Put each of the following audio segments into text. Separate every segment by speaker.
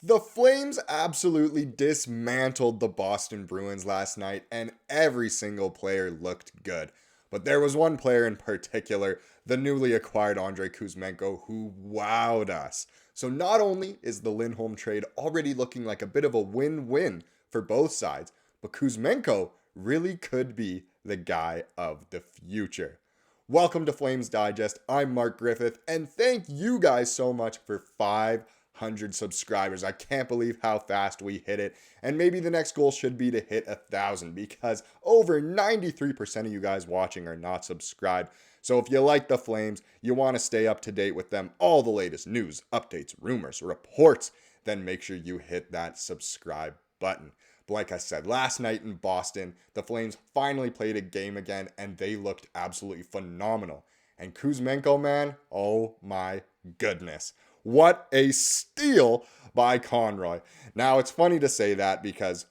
Speaker 1: The Flames absolutely dismantled the Boston Bruins last night, and every single player looked good. But there was one player in particular, the newly acquired Andrei Kuzmenko, who wowed us. So not only is the Lindholm trade already looking like a bit of a win-win for both sides, but Kuzmenko really could be the guy of the future. Welcome to Flames Digest. I'm Mark Griffith, and thank you guys so much for 500 subscribers. I can't believe how fast we hit it, and maybe the next goal should be to hit 1,000 because over 93% of you guys watching are not subscribed. So if you like the Flames, you want to stay up to date with them, all the latest news, updates, rumors, reports, then make sure you hit that subscribe button. But like I said, last night in Boston, the Flames finally played a game again, and they looked absolutely phenomenal. And Kuzmenko, man, oh my goodness. What a steal by Conroy. Now, it's funny to say that because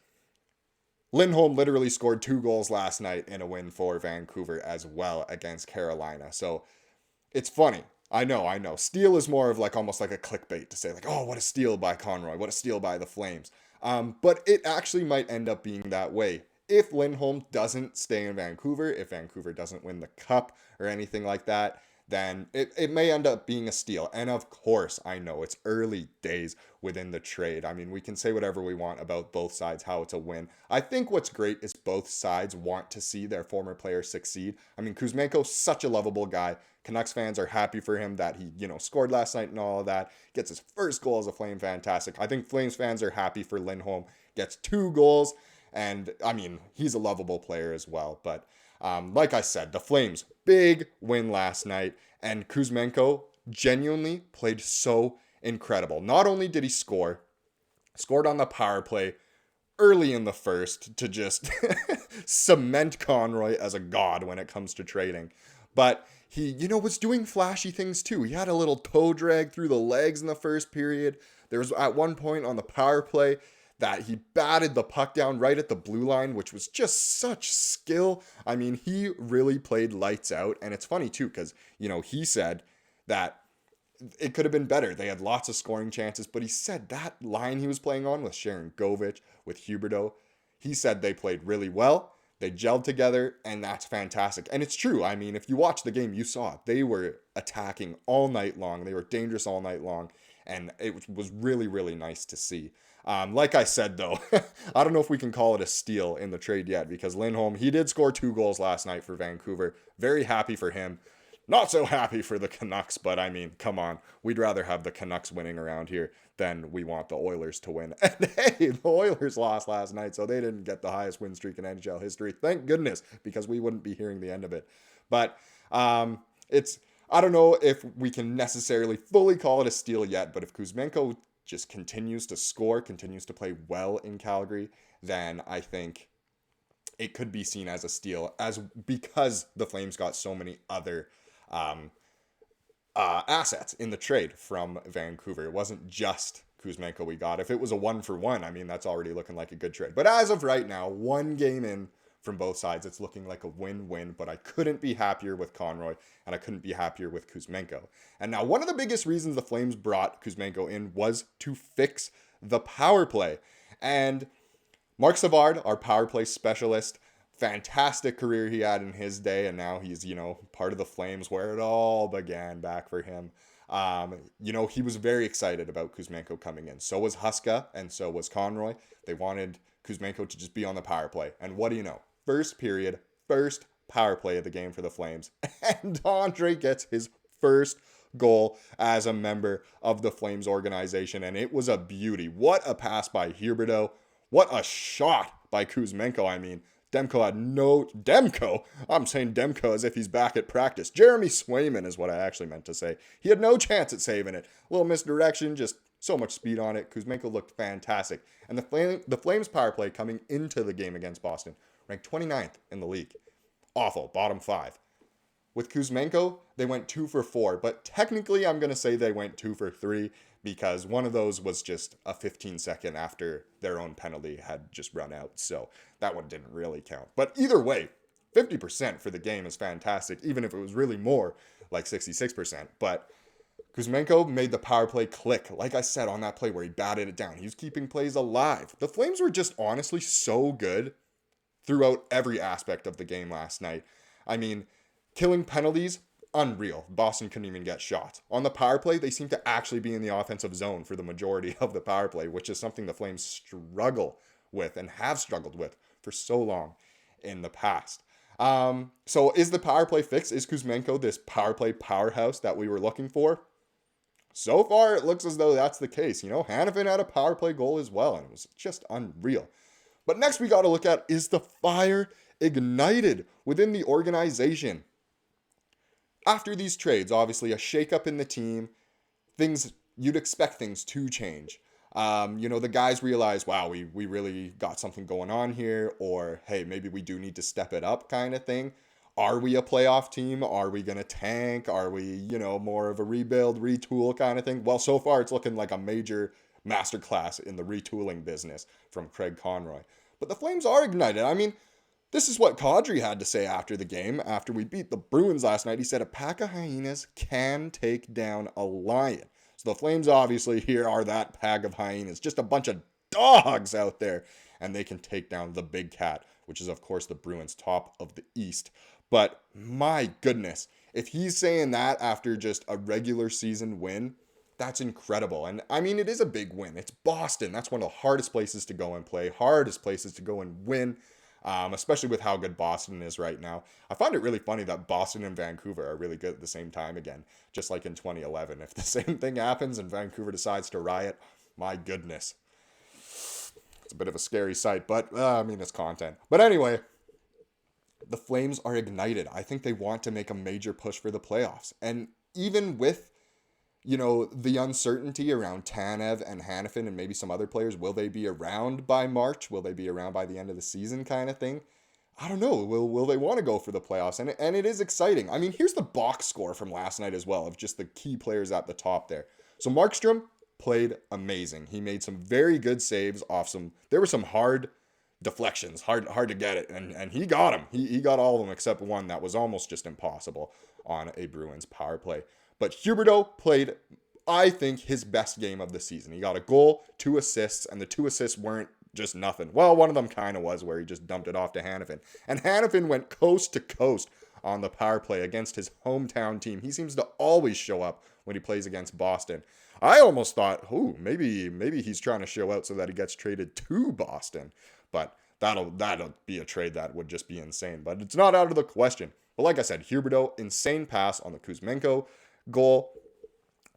Speaker 1: Lindholm literally scored 2 goals last night in a win for Vancouver as well against Carolina. So it's funny. I know. Steal is more of like almost like a clickbait to say like, oh, what a steal by Conroy. What a steal by the Flames. But it actually might end up being that way. If Lindholm doesn't stay in Vancouver, if Vancouver doesn't win the cup or anything like that, then it may end up being a steal. And of course, I know it's early days within the trade. I mean, we can say whatever we want about both sides, how it's a win. I think what's great is both sides want to see their former players succeed. I mean, Kuzmenko's such a lovable guy. Canucks fans are happy for him that he, scored last night and all of that. Gets his first goal as a Flame, fantastic. I think Flames fans are happy for Lindholm. Gets 2 goals. And, I mean, he's a lovable player as well. But like I said, the Flames, big win last night. And Kuzmenko genuinely played so incredible. Not only did he scored on the power play early in the first to just cement Conroy as a god when it comes to trading. But he, was doing flashy things too. He had a little toe drag through the legs in the first period. There was at one point on the power play that he batted the puck down right at the blue line, which was just such skill. I mean, he really played lights out. And it's funny too, because, he said that it could have been better. They had lots of scoring chances, but he said that line he was playing on with Sharangovich, with Huberdeau, he said they played really well. They gelled together, and that's fantastic. And it's true. I mean, if you watch the game, you saw it. They were attacking all night long. They were dangerous all night long, and it was really, really nice to see. Like I said, though, I don't know if we can call it a steal in the trade yet because Lindholm, he did score 2 goals last night for Vancouver. Very happy for him. Not so happy for the Canucks, but I mean, come on. We'd rather have the Canucks winning around here than we want the Oilers to win. And hey, the Oilers lost last night, so they didn't get the highest win streak in NHL history. Thank goodness, because we wouldn't be hearing the end of it. But I don't know if we can necessarily fully call it a steal yet, but if Kuzmenko just continues to score, continues to play well in Calgary, then I think it could be seen as a steal because the Flames got so many other assets in the trade from Vancouver. It wasn't just Kuzmenko we got. If it was a 1-for-1, I mean, that's already looking like a good trade. But as of right now, 1 game in from both sides, it's looking like a win-win, but I couldn't be happier with Conroy, and I couldn't be happier with Kuzmenko. And now, one of the biggest reasons the Flames brought Kuzmenko in was to fix the power play. And Mark Savard, our power play specialist, fantastic career he had in his day, and now he's, part of the Flames where it all began back for him. He was very excited about Kuzmenko coming in. So was Huska, and so was Conroy. They wanted Kuzmenko to just be on the power play. And what do you know? First period, first power play of the game for the Flames. And Andrei gets his first goal as a member of the Flames organization, and it was a beauty. What a pass by Huberdeau. What a shot by Kuzmenko. I mean, Demko. I'm saying Demko as if he's back at practice. Jeremy Swayman is what I actually meant to say. He had no chance at saving it. A little misdirection, just so much speed on it. Kuzmenko looked fantastic. And the Flames power play coming into the game against Boston ranked 29th in the league. Awful, bottom 5. With Kuzmenko, they went 2 for 4, but technically I'm going to say they went 2 for 3 because one of those was just a 15-second after their own penalty had just run out, so that one didn't really count. But either way, 50% for the game is fantastic, even if it was really more, like 66%. But Kuzmenko made the power play click, like I said on that play where he batted it down. He was keeping plays alive. The Flames were just honestly so good throughout every aspect of the game last night. I mean, killing penalties, unreal. Boston couldn't even get shots. On the power play, they seem to actually be in the offensive zone for the majority of the power play, which is something the Flames struggle with and have struggled with for so long in the past. So is the power play fixed? Is Kuzmenko this power play powerhouse that we were looking for? So far, it looks as though that's the case. You know, Hanifin had a power play goal as well, and it was just unreal. But next we got to look at, is the fire ignited within the organization? After these trades, obviously a shakeup in the team, you'd expect things to change. The guys realize, wow, we really got something going on here, or hey, maybe we do need to step it up kind of thing. Are we a playoff team? Are we going to tank? Are we, more of a rebuild, retool kind of thing? Well, so far it's looking like a major masterclass in the retooling business from Craig Conroy. But the Flames are ignited. I mean, this is what Kadri had to say after the game, after we beat the Bruins last night. He said, a pack of hyenas can take down a lion. So the Flames obviously here are that pack of hyenas, just a bunch of dogs out there, and they can take down the big cat, which is, of course, the Bruins, top of the East. But my goodness, if he's saying that after just a regular season win, that's incredible. And I mean, it is a big win. It's Boston. That's one of the hardest places to go and play, hardest places to go and win, especially with how good Boston is right now. I find it really funny that Boston and Vancouver are really good at the same time again, just like in 2011. If the same thing happens and Vancouver decides to riot, my goodness. It's a bit of a scary sight, but it's content. But anyway, the Flames are ignited. I think they want to make a major push for the playoffs. And even with, the uncertainty around Tanev and Hanifin and maybe some other players, will they be around by March? Will they be around by the end of the season kind of thing? I don't know. Will they want to go for the playoffs? And it is exciting. I mean, here's the box score from last night as well of just the key players at the top there. So Markstrom played amazing. He made some very good saves off there were some hard deflections, hard to get it, and he got them. He got all of them except one that was almost just impossible on a Bruins power play. But Huberdeau played, I think, his best game of the season. He got a goal, 2 assists, and the 2 assists weren't just nothing. Well, one of them kind of was, where he just dumped it off to Hanifin. And Hanifin went coast to coast on the power play against his hometown team. He seems to always show up when he plays against Boston. I almost thought, maybe he's trying to show out so that he gets traded to Boston. But that'll be a trade that would just be insane. But it's not out of the question. But like I said, Huberdeau, insane pass on the Kuzmenko goal.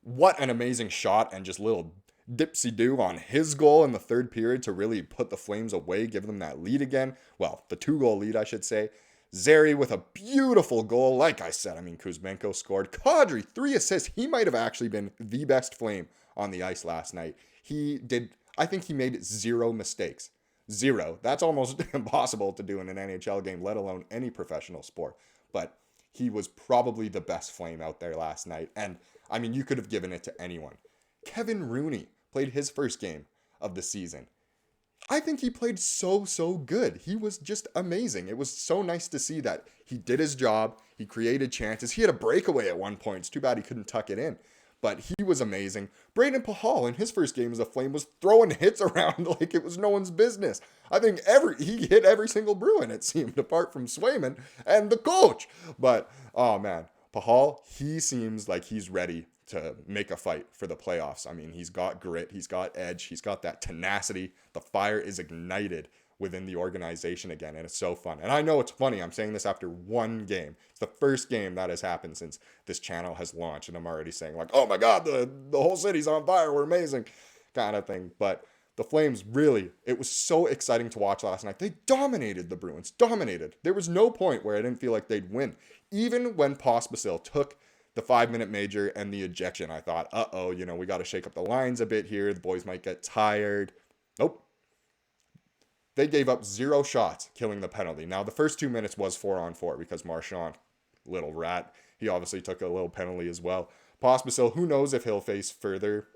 Speaker 1: What an amazing shot, and just little dipsy-do on his goal in the third period to really put the Flames away, give them that lead again. Well, the 2-goal lead, I should say. Zary with a beautiful goal. Like I said, Kuzmenko scored. Kadri, 3 assists. He might have actually been the best Flame on the ice last night. I think he made 0 mistakes. 0. That's almost impossible to do in an NHL game, let alone any professional sport. But he was probably the best Flame out there last night. And, you could have given it to anyone. Kevin Rooney played his first game of the season. I think he played so good. He was just amazing. It was so nice to see that he did his job. He created chances. He had a breakaway at one point. It's too bad he couldn't tuck it in. But he was amazing. Braden Pahal, in his first game as a Flame, was throwing hits around like it was no one's business. I think he hit every single Bruin, it seemed, apart from Swayman and the coach. But, oh man, Pahal, he seems like he's ready to make a fight for the playoffs. He's got grit, he's got edge, he's got that tenacity. The fire is ignited within the organization again, and it's so fun. And I know it's funny, I'm saying this after one game. It's the first game that has happened since this channel has launched, and I'm already saying like, oh my god, the whole city's on fire, we're amazing, kind of thing. But the Flames, really, it was so exciting to watch last night. They dominated the Bruins, dominated. There was no point where I didn't feel like they'd win. Even when Pospisil took the 5-minute major and the ejection, I thought, we got to shake up the lines a bit here. The boys might get tired. Nope. They gave up 0 shots, killing the penalty. Now, the first 2 minutes was 4-on-4 because Marchand, little rat, he obviously took a little penalty as well. Pospisil, who knows if he'll face further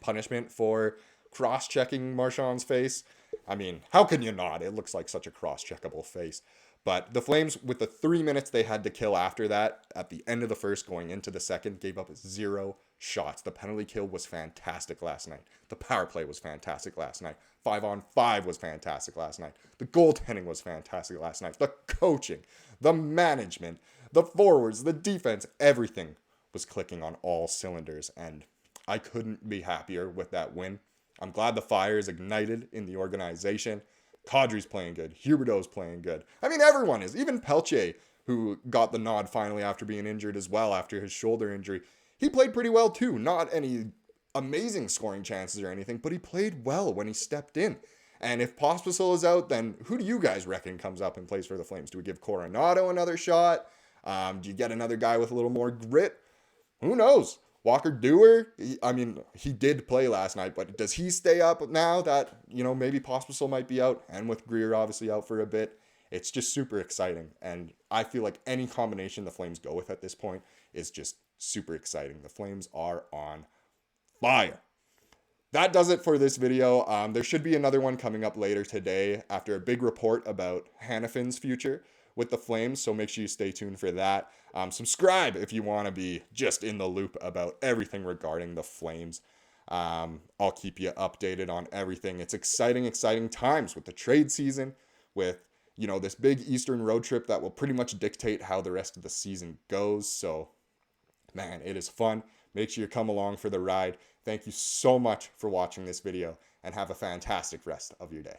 Speaker 1: punishment for cross-checking Marchand's face. How can you not? It looks like such a cross-checkable face. But the Flames, with the 3 minutes they had to kill after that, at the end of the first, going into the second, gave up 0 shots. The penalty kill was fantastic last night. The power play was fantastic last night. 5-on-5 was fantastic last night. The goaltending was fantastic last night. The coaching, the management, the forwards, the defense, everything was clicking on all cylinders, and I couldn't be happier with that win. I'm glad the fire is ignited in the organization. Kadri's playing good. Huberdeau's playing good. I mean, everyone is. Even Pelche, who got the nod finally after being injured as well, after his shoulder injury, he played pretty well too. Not any amazing scoring chances or anything, but he played well when he stepped in. And if Pospisil is out, then who do you guys reckon comes up and plays for the Flames? Do we give Coronado another shot? Do you get another guy with a little more grit? Who knows? Walker Dewar, he did play last night, but does he stay up now that, maybe Pospisil might be out, and with Greer obviously out for a bit? It's just super exciting, and I feel like any combination the Flames go with at this point is just super exciting. The Flames are on fire. That does it for this video. There should be another one coming up later today after a big report about Hanifin's future with the Flames, so make sure you stay tuned for that. Subscribe if you want to be just in the loop about everything regarding the Flames. I'll keep you updated on everything. It's exciting times with the trade season, with this big Eastern road trip that will pretty much dictate how the rest of the season goes. So, man, it is fun. Make sure you come along for the ride. Thank you so much for watching this video, and have a fantastic rest of your day.